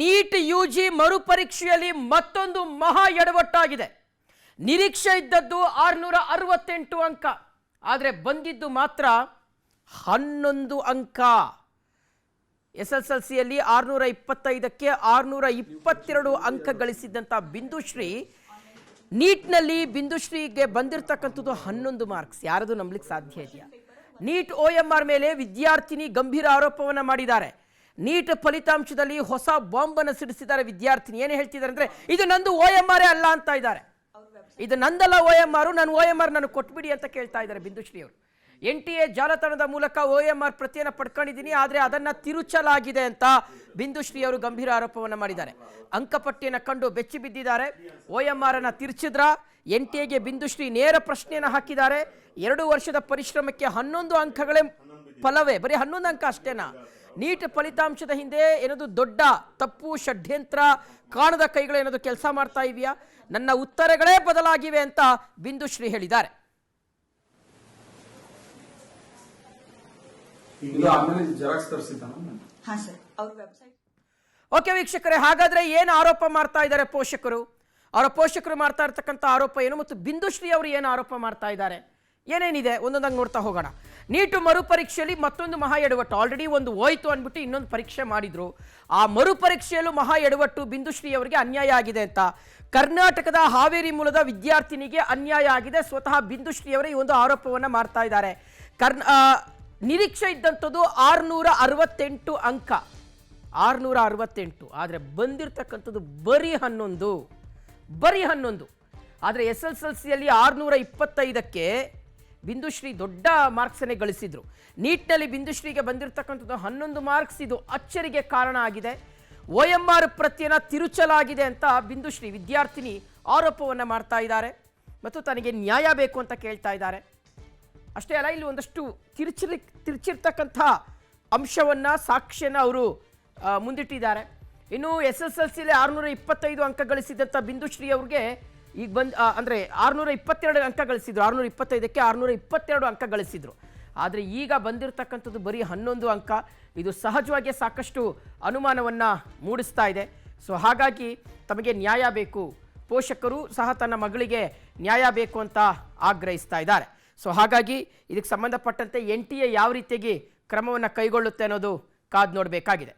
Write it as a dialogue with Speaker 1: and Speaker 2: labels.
Speaker 1: NEET UG ಮರುಪರೀಕ್ಷೆಯಲ್ಲಿ ಮತ್ತೊಂದು ಮಹಾ ಎಡವಟ್ಟಾಗಿದೆ. ನಿರೀಕ್ಷೆ ಇದ್ದದ್ದು 668 ಅಂಕ, ಆದರೆ ಬಂದಿದ್ದು ಮಾತ್ರ 11 ಅಂಕ. SSLCಯಲ್ಲಿ 625ಕ್ಕೆ 622 ಅಂಕ ಗಳಿಸಿದ್ದಂಥ ಬಿಂದುಶ್ರೀ, ನೀಟ್ನಲ್ಲಿ ಬಿಂದುಶ್ರೀಗೆ ಬಂದಿರತಕ್ಕಂಥದ್ದು 11 ಮಾರ್ಕ್ಸ್. ಯಾರದು ನಂಬಲಿಕ್ಕೆ ಸಾಧ್ಯ ಇದೆಯಾ? ನೀಟ್ OMR ಮೇಲೆ ವಿದ್ಯಾರ್ಥಿನಿ ಗಂಭೀರ ಆರೋಪವನ್ನು ಮಾಡಿದ್ದಾರೆ. ನೀಟ್ ಫಲಿತಾಂಶದಲ್ಲಿ ಹೊಸ ಬಾಂಬನ್ನು ಸಿಡಿಸಿದ್ದಾರೆ ವಿದ್ಯಾರ್ಥಿನಿ. ಏನು ಹೇಳ್ತಿದ್ದಾರೆ ಅಂದರೆ, ಇದು ನಂದು OMR ಅಲ್ಲ ಅಂತ ಇದ್ದಾರೆ. ಇದು ನಂದಲ್ಲ OMR, ನಾನು OMR ನಾನು ಕೊಟ್ಬಿಡಿ ಅಂತ ಕೇಳ್ತಾ ಇದ್ದಾರೆ ಬಿಂದುಶ್ರೀ ಅವರು. NTA ಜಾಲತಾಣದ ಮೂಲಕ OMR ಪ್ರತಿಯನ್ನು ಪಡ್ಕೊಂಡಿದ್ದೀನಿ, ಆದರೆ ಅದನ್ನು ತಿರುಚಲಾಗಿದೆ ಅಂತ ಬಿಂದುಶ್ರೀ ಅವರು ಗಂಭೀರ ಆರೋಪವನ್ನು ಮಾಡಿದ್ದಾರೆ. ಅಂಕಪಟ್ಟಿಯನ್ನು ಕಂಡು ಬೆಚ್ಚಿ ಬಿದ್ದಿದ್ದಾರೆ. OMR ಅನ್ನು ತಿರುಚಿದ್ರ? NTAಗೆ ಬಿಂದುಶ್ರೀ ನೇರ ಪ್ರಶ್ನೆಯನ್ನು ಹಾಕಿದ್ದಾರೆ. 2 ವರ್ಷದ ಪರಿಶ್ರಮಕ್ಕೆ 11 ಅಂಕಗಳೇ ಫಲವೇ? ಬರೀ 11 ಅಂಕ ಅಷ್ಟೇನಾ? ನೀಟ್ ಫಲಿತಾಂಶದ ಹಿಂದೆ ಏನದು ದೊಡ್ಡ ತಪ್ಪು, ಷಡ್ಯಂತ್ರ, ಕಾಣದ ಕೈಗಳು ಏನದು ಕೆಲಸ ಮಾಡ್ತಾ ಇದೆಯಾ? ನನ್ನ ಉತ್ತರಗಳೇ ಬದಲಾಗಿವೆ ಅಂತ ಬಿಂದುಶ್ರೀ ಹೇಳಿದ್ದಾರೆ. ಓಕೆ ವೀಕ್ಷಕರೇ, ಹಾಗಾದ್ರೆ ಏನು ಆರೋಪ ಮಾಡ್ತಾ ಇದ್ದಾರೆ ಪೋಷಕರು? ಅವರ ಪೋಷಕರು ಮಾಡ್ತಾ ಇರ್ತಕ್ಕಂಥ ಆರೋಪ ಏನು, ಮತ್ತು ಬಿಂದುಶ್ರೀ ಅವರು ಏನು ಆರೋಪ ಮಾಡ್ತಾ ಇದ್ದಾರೆ, ಏನೇನಿದೆ ಒಂದೊಂದಾಗಿ ನೋಡ್ತಾ ಹೋಗೋಣ. ನೀಟು ಮರುಪರೀಕ್ಷೆಯಲ್ಲಿ ಮತ್ತೊಂದು ಮಹಾ ಎಡವಟ್ಟು. ಆಲ್ರೆಡಿ ಒಂದು ಹೋಯ್ತು ಅಂದ್ಬಿಟ್ಟು ಇನ್ನೊಂದು ಪರೀಕ್ಷೆ ಮಾಡಿದ್ರು. ಆ ಮರುಪರೀಕ್ಷೆಯಲ್ಲೂ ಮಹಾ ಎಡವಟ್ಟು. ಬಿಂದುಶ್ರೀ ಅವರಿಗೆ ಅನ್ಯಾಯ ಆಗಿದೆ ಅಂತ. ಕರ್ನಾಟಕದ ಹಾವೇರಿ ಮೂಲದ ವಿದ್ಯಾರ್ಥಿನಿಗೆ ಅನ್ಯಾಯ ಆಗಿದೆ. ಸ್ವತಃ ಬಿಂದುಶ್ರೀ ಅವರೇ ಈ ಒಂದು ಆರೋಪವನ್ನು ಮಾಡ್ತಾ ಇದ್ದಾರೆ. ನಿರೀಕ್ಷೆ ಇದ್ದಂಥದ್ದು 668 ಅಂಕ, 668, ಆದರೆ ಬಂದಿರತಕ್ಕಂಥದ್ದು ಬರೀ 11. ಆದರೆ SSLCಯಲ್ಲಿ 625ಕ್ಕೆ ಬಿಂದುಶ್ರೀ ದೊಡ್ಡ ಮಾರ್ಕ್ಸನ್ನೇ ಗಳಿಸಿದ್ರು. ನೀಟ್ನಲ್ಲಿ ಬಿಂದುಶ್ರೀಗೆ ಬಂದಿರತಕ್ಕಂಥದ್ದು 11 ಮಾರ್ಕ್ಸ್. ಇದು ಅಚ್ಚರಿಗೆ ಕಾರಣ ಆಗಿದೆ. OMR ಪ್ರತಿಯನ್ನು ತಿರುಚಲಾಗಿದೆ ಅಂತ ಬಿಂದುಶ್ರೀ ವಿದ್ಯಾರ್ಥಿನಿ ಆರೋಪವನ್ನು ಮಾಡ್ತಾ ಇದ್ದಾರೆ ಮತ್ತು ತನಗೆ ನ್ಯಾಯ ಬೇಕು ಅಂತ ಕೇಳ್ತಾ ಇದ್ದಾರೆ. ಅಷ್ಟೇ ಅಲ್ಲ, ಇಲ್ಲಿ ಒಂದಷ್ಟು ತಿರುಚಿರ್ತಕ್ಕಂಥ ಅಂಶವನ್ನು, ಸಾಕ್ಷ್ಯನ ಅವರು ಮುಂದಿಟ್ಟಿದ್ದಾರೆ. ಇನ್ನು SSLCಯಲ್ಲಿ 625 ಅಂಕ ಗಳಿಸಿದಂಥ ಬಿಂದುಶ್ರೀ ಅವ್ರಿಗೆ ಈಗ ಅಂದರೆ 622 ಅಂಕ ಗಳಿಸಿದ್ರು. 625ಕ್ಕೆ 622 ಅಂಕ ಗಳಿಸಿದ್ರು. ಆದರೆ ಈಗ ಬಂದಿರತಕ್ಕಂಥದ್ದು ಬರೀ 11 ಅಂಕ. ಇದು ಸಹಜವಾಗಿ ಸಾಕಷ್ಟು ಅನುಮಾನವನ್ನು ಮೂಡಿಸ್ತಾ ಇದೆ. ಸೊ ಹಾಗಾಗಿ ತಮಗೆ ನ್ಯಾಯ ಬೇಕು, ಪೋಷಕರು ಸಹ ತನ್ನ ಮಗಳಿಗೆ ನ್ಯಾಯ ಬೇಕು ಅಂತ ಆಗ್ರಹಿಸ್ತಾ ಇದ್ದಾರೆ. ಸೊ ಹಾಗಾಗಿ ಇದಕ್ಕೆ ಸಂಬಂಧಪಟ್ಟಂತೆ NTA ಯಾವ ರೀತಿಯಾಗಿ ಕ್ರಮವನ್ನು ಕೈಗೊಳ್ಳುತ್ತೆ ಅನ್ನೋದು ಕಾದು ನೋಡಬೇಕಾಗಿದೆ.